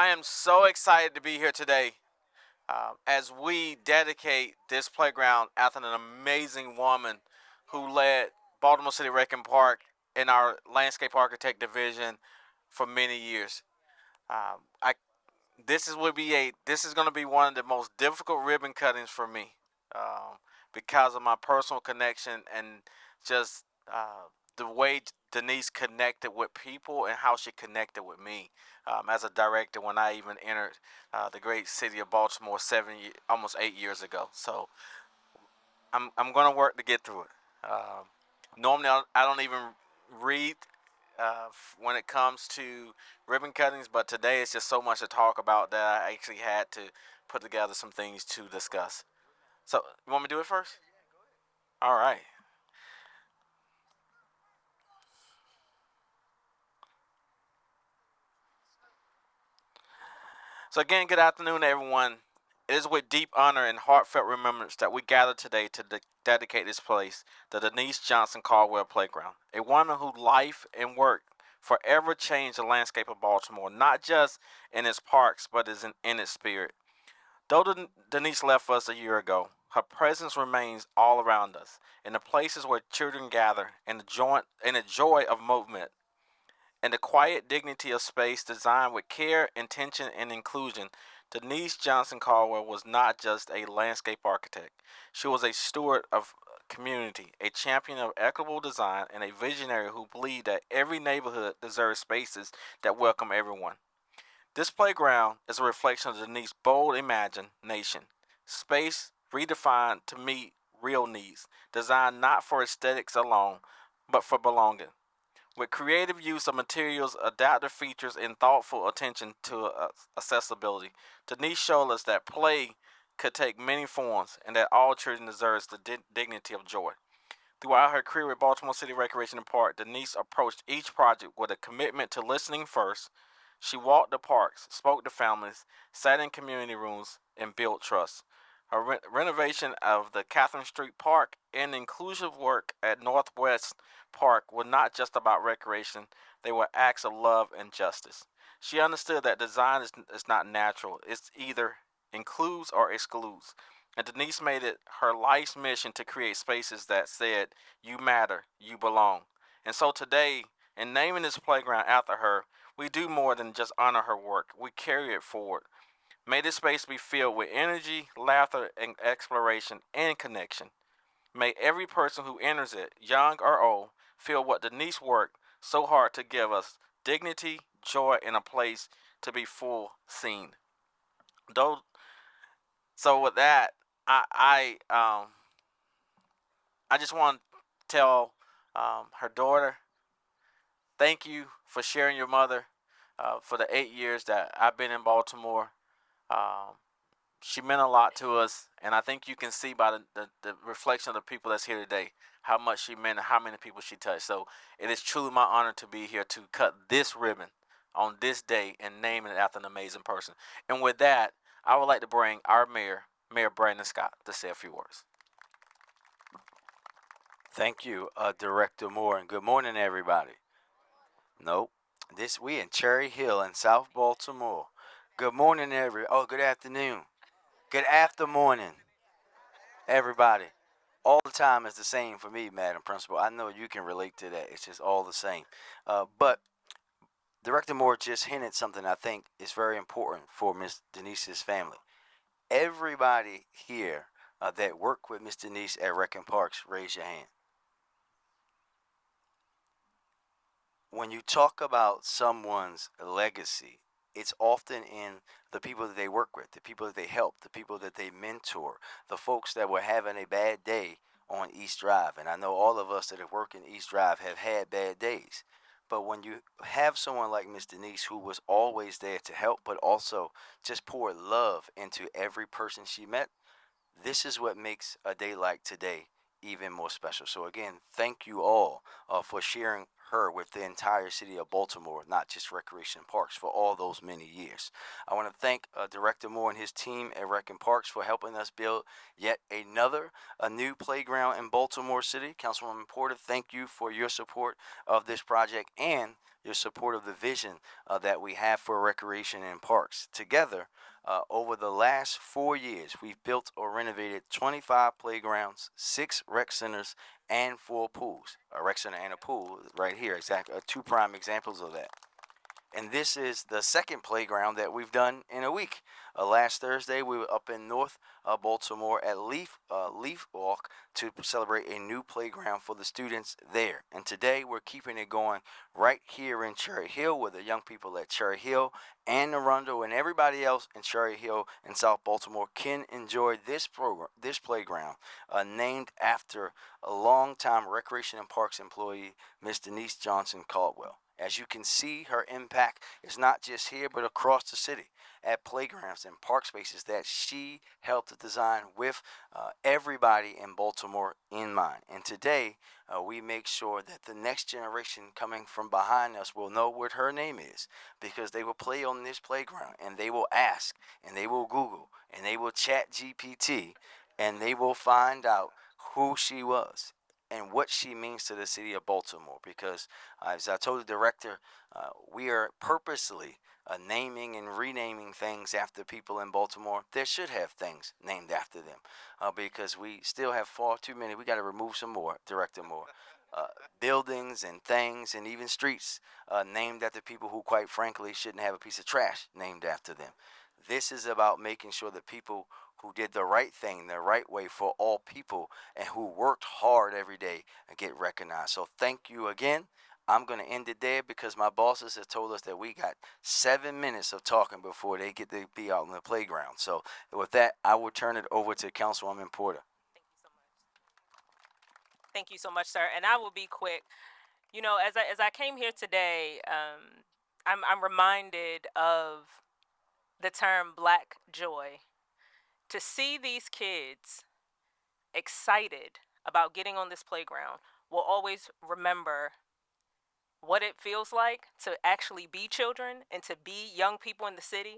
I am so excited to be here today as we dedicate this playground after an amazing woman who led Baltimore City Rec and Park in our landscape architect division for many years. I this is going to be one of the most difficult ribbon cuttings for me because of my personal connection and just the way Denise connected with people and how she connected with me as a director when I even entered the great city of Baltimore almost 8 years ago. So I'm going to work to get through it. Normally, I don't even read when it comes to ribbon cuttings, but today it's just so much to talk about that I actually had to put together some things to discuss. So, you want me to do it first? All right. So, again, good afternoon, everyone. It is with deep honor and heartfelt remembrance that we gather today to dedicate this place, the Denise Johnson Caldwell Playground, a woman whose life and work forever changed the landscape of Baltimore, not just in its parks, but in its spirit. Though Denise left us a year ago, her presence remains all around us, in the places where children gather, in the joy of movement, and the quiet dignity of space designed with care, intention, and inclusion. Denise Johnson Caldwell was not just a landscape architect. She was a steward of community, a champion of equitable design, and a visionary who believed that every neighborhood deserves spaces that welcome everyone. This playground is a reflection of Denise's bold imagination. Space redefined to meet real needs, designed not for aesthetics alone, but for belonging. With creative use of materials, adaptive features, and thoughtful attention to accessibility, Denise showed us that play could take many forms and that all children deserve the dignity of joy. Throughout her career with Baltimore City Recreation and Park, Denise approached each project with a commitment to listening first. She walked the parks, spoke to families, sat in community rooms, and built trust. Her renovation of the Catherine Street Park and inclusive work at Northwest Park were not just about recreation, they were acts of love and justice. She understood that design is not natural, it's either includes or excludes. And Denise made it her life's mission to create spaces that said, "You matter, you belong." And so today, in naming this playground after her, we do more than just honor her work, we carry it forward. May this space be filled with energy, laughter, and exploration and connection. May every person who enters it, young or old, feel what Denise worked so hard to give us dignity, joy, and a place to be full seen. Though, so with that, I just want to tell her daughter, thank you for sharing your mother for the 8 years that I've been in Baltimore. Um, she meant a lot to us, and I think you can see by the reflection of the people that's here today how much she meant and how many people she touched. So it is truly my honor to be here to cut this ribbon on this day and name it after an amazing person. And with that, I would like to bring our mayor, Mayor Brandon Scott, to say a few words. Thank you, Director Moore, and good morning, everybody. Nope, this we in Cherry Hill in South Baltimore. Good morning, good afternoon. Good after morning, everybody. All the time is the same for me, Madam Principal. I know you can relate to that. It's just all the same. But Director Moore just hinted something I think is very important for Miss Denise's family. Everybody here that worked with Miss Denise at Rec and Parks, raise your hand. When you talk about someone's legacy, it's often in the people that they work with, the people that they help, the people that they mentor, the folks that were having a bad day on East Drive. And I know all of us that have worked in East Drive have had bad days. But when you have someone like Miss Denise who was always there to help, but also just poured love into every person she met, this is what makes a day like today even more special. So again, thank you all for sharing her with the entire city of Baltimore, not just Recreation and Parks, for all those many years. I want to thank Director Moore and his team at Rec and Parks for helping us build yet another a new playground in Baltimore City. Councilwoman Porter, thank you for your support of this project and your support of the vision that we have for Recreation and Parks. Together, over the last 4 years, we've built or renovated 25 playgrounds, 6 rec centers, and 4 pools. A rec center and a pool, right here, exactly, two prime examples of that. And this is the second playground that we've done in a week. Last Thursday, we were up in North Baltimore at Leaf Walk to celebrate a new playground for the students there. And today, we're keeping it going right here in Cherry Hill with the young people at Cherry Hill and Arundel and everybody else in Cherry Hill and South Baltimore can enjoy this playground named after a longtime Recreation and Parks employee, Miss Denise Johnson Caldwell. As you can see, her impact is not just here, but across the city at playgrounds and park spaces that she helped to design with everybody in Baltimore in mind. And today, we make sure that the next generation coming from behind us will know what her name is because they will play on this playground and they will ask and they will Google and they will chat GPT and they will find out who she was and what she means to the city of Baltimore. Because, as I told the director, we are purposely naming and renaming things after people in Baltimore. There should have things named after them because we still have far too many. We got to remove some more, Director Moore. Uh, Buildings and things and even streets named after people who, quite frankly, shouldn't have a piece of trash named after them. This is about making sure that people who did the right thing the right way for all people and who worked hard every day get recognized. So thank you again. I'm going to end it there because my bosses have told us that we got 7 minutes of talking before they get to be out on the playground. So with that, I will turn it over to Councilwoman Porter. Thank you so much, sir. And I will be quick. You know, as I came here today, I'm reminded of the term Black joy. To see these kids excited about getting on this playground will always remember what it feels like to actually be children and to be young people in the city,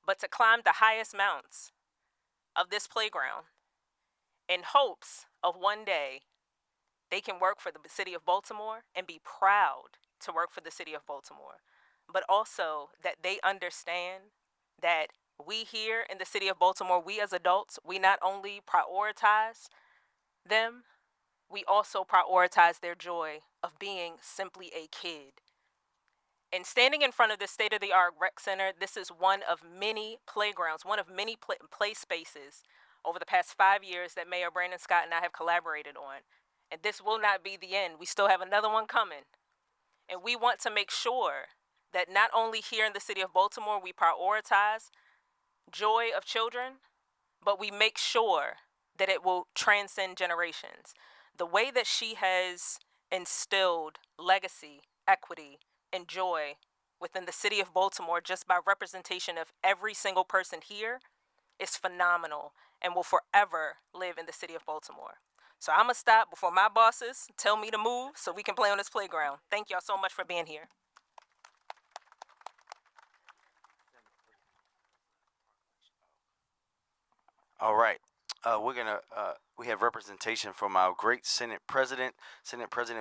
but to climb the highest mounts of this playground in hopes of one day they can work for the city of Baltimore and be proud to work for the city of Baltimore, but also that they understand that we here in the city of Baltimore, we as adults, we not only prioritize them, we also prioritize their joy of being simply a kid. And standing in front of this state-of-the-art rec center, this is one of many playgrounds, one of many play spaces over the past 5 years that Mayor Brandon Scott and I have collaborated on. And this will not be the end. We still have another one coming. And we want to make sure that not only here in the city of Baltimore we prioritize joy of children, but we make sure that it will transcend generations. The way that she has instilled legacy, equity, and joy within the city of Baltimore just by representation of every single person here is phenomenal and will forever live in the city of Baltimore. So I'm going to stop before my bosses tell me to move so we can play on this playground. Thank y'all so much for being here. All right. We have representation from our great Senate President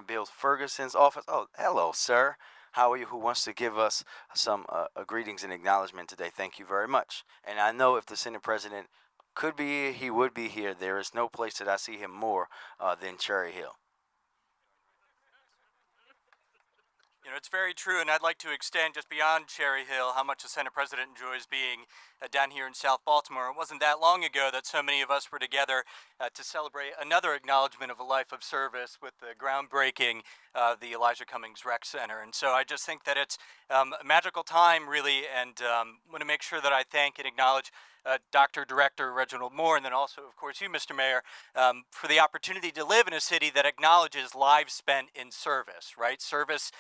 Bill Ferguson's office. Oh, hello, sir. How are you? Who wants to give us some greetings and acknowledgement today? Thank you very much. And I know if the Senate President could be here, he would be here. There is no place that I see him more than Cherry Hill. You know, it's very true, and I'd like to extend just beyond Cherry Hill how much the Senate President enjoys being down here in South Baltimore. It wasn't that long ago that so many of us were together to celebrate another acknowledgement of a life of service with the groundbreaking the Elijah Cummings Rec Center. And so I just think that it's a magical time, really, and want to make sure that I thank and acknowledge Dr. Director Reginald Moore, and then also, of course, you, Mr. Mayor, for the opportunity to live in a city that acknowledges lives spent in service, right? Service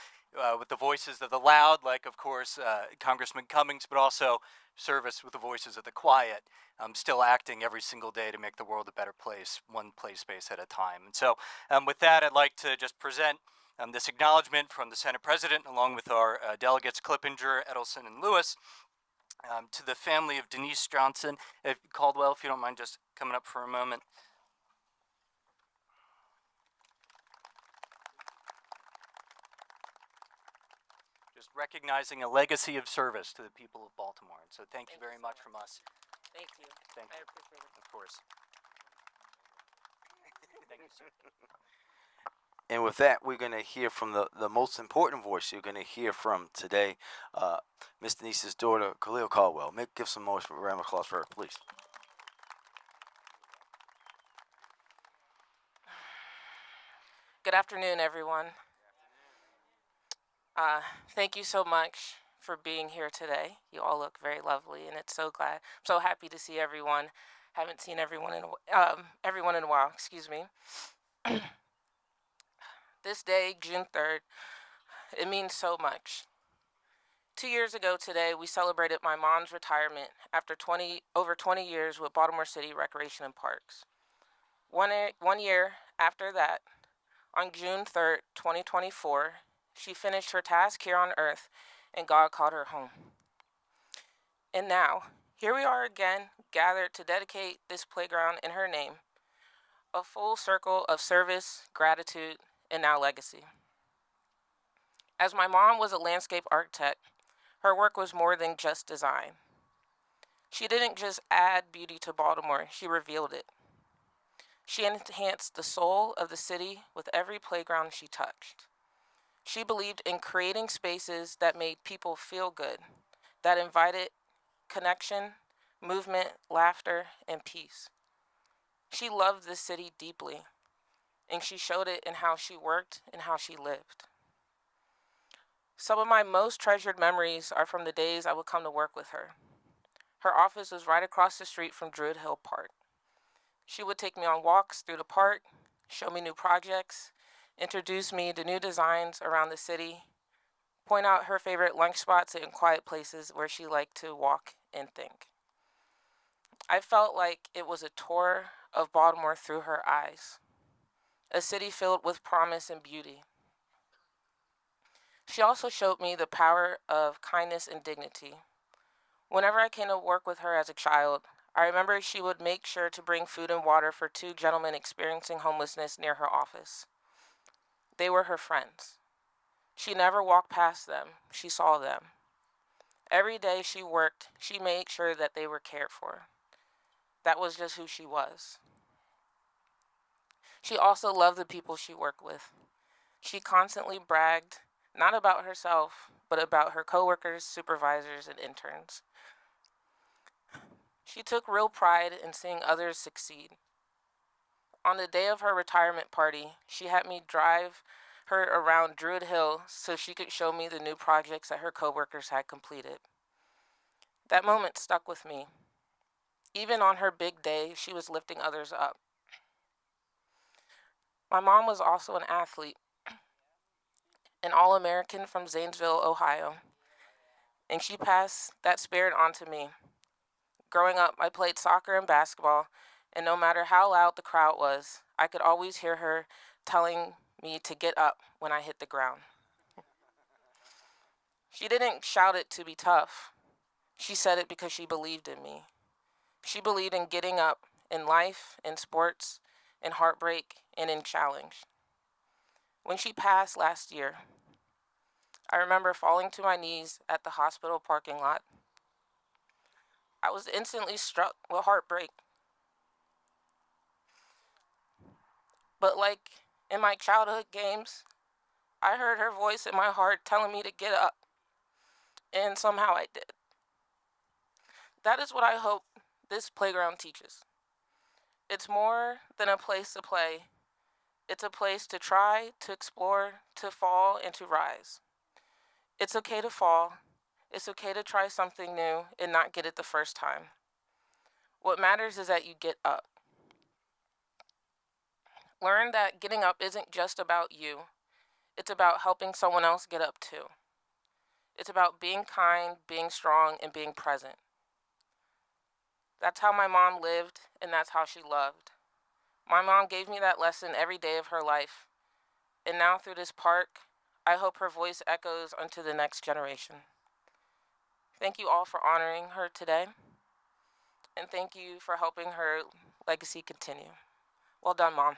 with the voices of the loud, like, of course, Congressman Cummings, but also service with the voices of the quiet, still acting every single day to make the world a better place, one play space at a time. And so with that, I'd like to just present this acknowledgement from the Senate President, along with our delegates Clippinger, Edelson, and Lewis, to the family of Denise Johnson Caldwell, if you don't mind just coming up for a moment. Just recognizing a legacy of service to the people of Baltimore. And so thank you very much from us. Thank you. Thank you. I appreciate it. Of course. Thank you, sir. And with that, we're going to hear from the most important voice you're going to hear from today, Miss Denise's daughter, Khalil Caldwell. Give some more round of applause for her, please. Good afternoon, everyone. Thank you so much for being here today. You all look very lovely, and I'm so happy to see everyone. Haven't seen everyone in a while. Excuse me. This day, June 3rd, it means so much. 2 years ago today, we celebrated my mom's retirement after over 20 years with Baltimore City Recreation and Parks. One year after that, on June 3rd, 2024, she finished her task here on earth, and God called her home. And now, here we are again, gathered to dedicate this playground in her name, a full circle of service, gratitude, and now legacy. As my mom was a landscape architect, her work was more than just design. She didn't just add beauty to Baltimore, she revealed it. She enhanced the soul of the city with every playground she touched. She believed in creating spaces that made people feel good, that invited connection, movement, laughter, and peace. She loved this city deeply, and she showed it in how she worked and how she lived. Some of my most treasured memories are from the days I would come to work with her. Her office was right across the street from Druid Hill Park. She would take me on walks through the park, show me new projects, introduce me to new designs around the city, point out her favorite lunch spots and quiet places where she liked to walk and think. I felt like it was a tour of Baltimore through her eyes, a city filled with promise and beauty. She also showed me the power of kindness and dignity. Whenever I came to work with her as a child, I remember she would make sure to bring food and water for 2 gentlemen experiencing homelessness near her office. They were her friends. She never walked past them. She saw them. Every day she worked, she made sure that they were cared for. That was just who she was. She also loved the people she worked with. She constantly bragged, not about herself, but about her coworkers, supervisors, and interns. She took real pride in seeing others succeed. On the day of her retirement party, she had me drive her around Druid Hill so she could show me the new projects that her coworkers had completed. That moment stuck with me. Even on her big day, she was lifting others up. My mom was also an athlete, an All-American from Zanesville, Ohio, and she passed that spirit on to me. Growing up, I played soccer and basketball, and no matter how loud the crowd was, I could always hear her telling me to get up when I hit the ground. She didn't shout it to be tough. She said it because she believed in me. She believed in getting up in life, in sports, in heartbreak, and in challenge. When she passed last year, I remember falling to my knees at the hospital parking lot. I was instantly struck with heartbreak. But like in my childhood games, I heard her voice in my heart telling me to get up. And somehow I did. That is what I hope this playground teaches. It's more than a place to play. It's a place to try, to explore, to fall, and to rise. It's okay to fall. It's okay to try something new and not get it the first time. What matters is that you get up. Learn that getting up isn't just about you. It's about helping someone else get up too. It's about being kind, being strong, and being present. That's how my mom lived, and that's how she loved. My mom gave me that lesson every day of her life. And now through this park, I hope her voice echoes onto the next generation. Thank you all for honoring her today. And thank you for helping her legacy continue. Well done, Mom.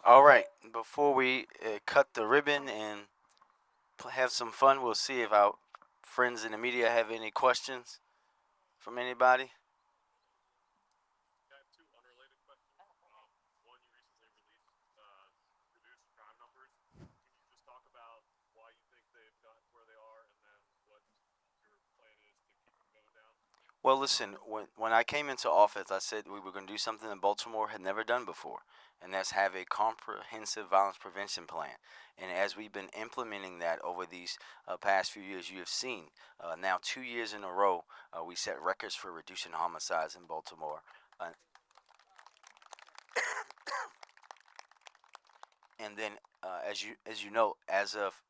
All right, before we cut the ribbon and have some fun, we'll see if our friends in the media have any questions from anybody. Well, listen, when I came into office, I said we were going to do something that Baltimore had never done before, and that's have a comprehensive violence prevention plan. And as we've been implementing that over these past few years, you have seen now 2 years in a row, we set records for reducing homicides in Baltimore. Uh, and then, as you know, as of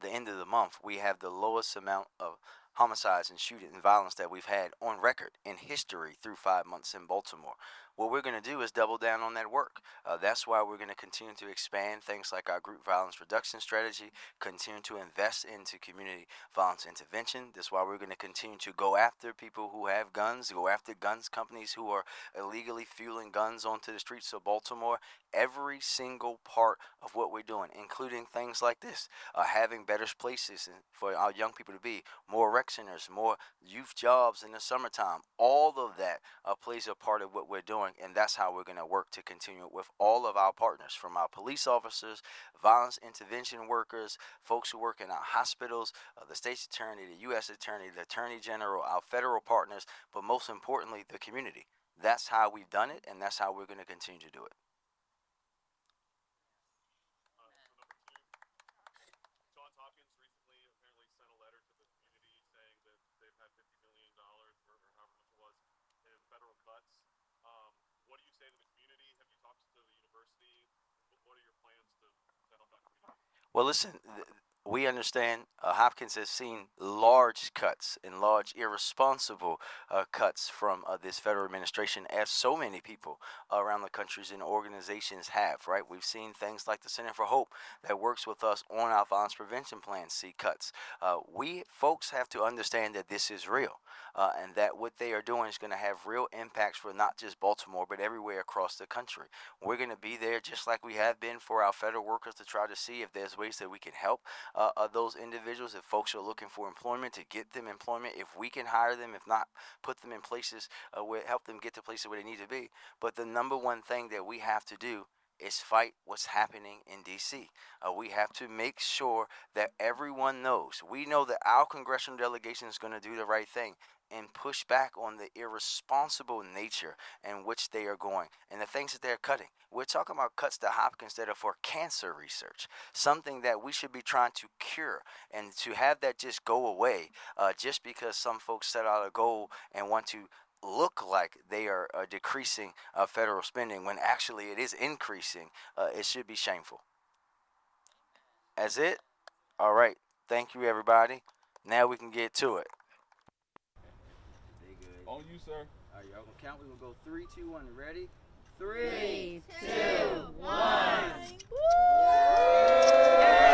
the end of the month, we have the lowest amount of homicides and shooting and violence that we've had on record in history through 5 months in Baltimore. What we're going to do is double down on that work. That's why we're going to continue to expand things like our group violence reduction strategy, continue to invest into community violence intervention. That's why we're going to continue to go after people who have guns, go after guns companies who are illegally fueling guns onto the streets of Baltimore. Every single part of what we're doing, including things like this, having better places for our young people to be, more rec centers, more youth jobs in the summertime. All of that plays a part of what we're doing, and that's how we're going to work to continue with all of our partners, from our police officers, violence intervention workers, folks who work in our hospitals, the state's attorney, the U.S. attorney, the attorney general, our federal partners, but most importantly, the community. That's how we've done it, and that's how we're going to continue to do it. Well, listen, we understand Hopkins has seen large cuts and large irresponsible cuts from this federal administration, as so many people around the countries and organizations have, right? We've seen things like the Center for Hope that works with us on our violence prevention plan see cuts. We folks have to understand that this is real, and that what they are doing is going to have real impacts for not just Baltimore, but everywhere across the country. We're going to be there just like we have been for our federal workers to try to see if there's ways that we can help those individuals. If folks are looking for employment, to get them employment, if we can hire them, if not, put them in places where help them get to places where they need to be. But the number one thing that we have to do is fight what's happening in D.C. We have to make sure that everyone knows. We know that our congressional delegation is going to do the right thing and push back on the irresponsible nature in which they are going and the things that they're cutting. We're talking about cuts to Hopkins that are for cancer research, something that we should be trying to cure, and to have that just go away just because some folks set out a goal and want to look like they are decreasing federal spending when actually it is increasing, it should be shameful. That's it? All right. Thank you, everybody. Now we can get to it. They good. On you, sir. All right, y'all gonna count. We're gonna go 3, 2, 1. Ready? 3, 3, 2, 1. Woo!